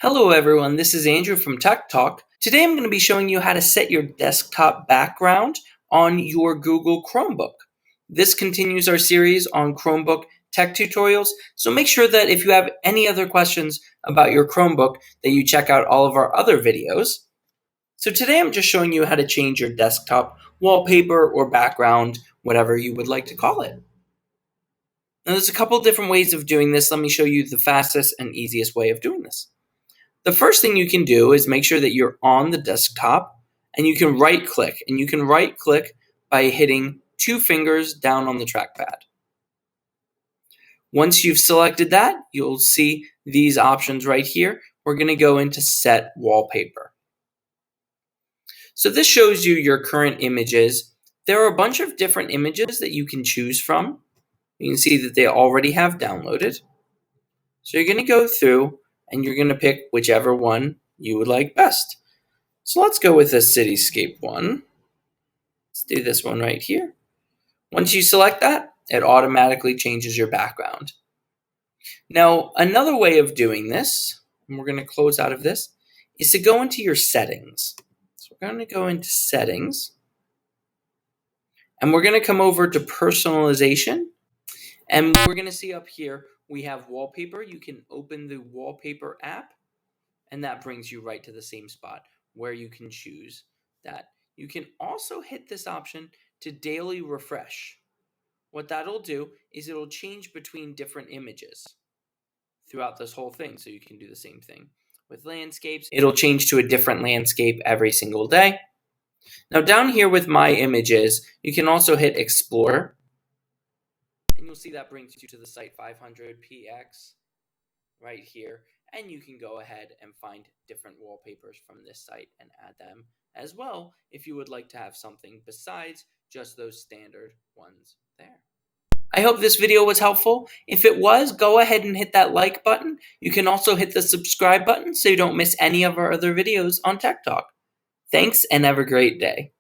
Hello everyone, this is Andrew from Tech Talk. Today I'm going to be showing you how to set your desktop background on your Google Chromebook. This continues our series on Chromebook tech tutorials, so make sure that if you have any other questions about your Chromebook that you check out all of our other videos. So today I'm just showing you how to change your desktop wallpaper or background, whatever you would like to call it. Now there's a couple different ways of doing this. Let me show you the fastest and easiest way of doing this. The first thing you can do is make sure that you're on the desktop and you can right click. And you can right click by hitting 2 fingers down on the trackpad. Once you've selected that, you'll see these options right here. We're going to go into Set Wallpaper. So this shows you your current images. There are a bunch of different images that you can choose from. You can see that they already have downloaded. So you're going to go through and you're going to pick whichever one you would like best. So let's go with the cityscape one. Let's do this one right here. Once you select that, it automatically changes your background. Now, another way of doing this, and we're going to close out of this, is to go into your settings. So we're going to go into settings, and we're going to come over to personalization, and we're going to see up here we have wallpaper. You can open the Wallpaper app, and that brings you right to the same spot where you can choose that. You can also hit this option to daily refresh. What that'll do is it'll change between different images throughout this whole thing. So you can do the same thing with landscapes. It'll change to a different landscape every single day. Now down here with my images, you can also hit explore. And you'll see that brings you to the site 500px right here. And you can go ahead and find different wallpapers from this site and add them as well if you would like to have something besides just those standard ones there. I hope this video was helpful. If it was, go ahead and hit that like button. You can also hit the subscribe button so you don't miss any of our other videos on Tech Talk. Thanks and have a great day.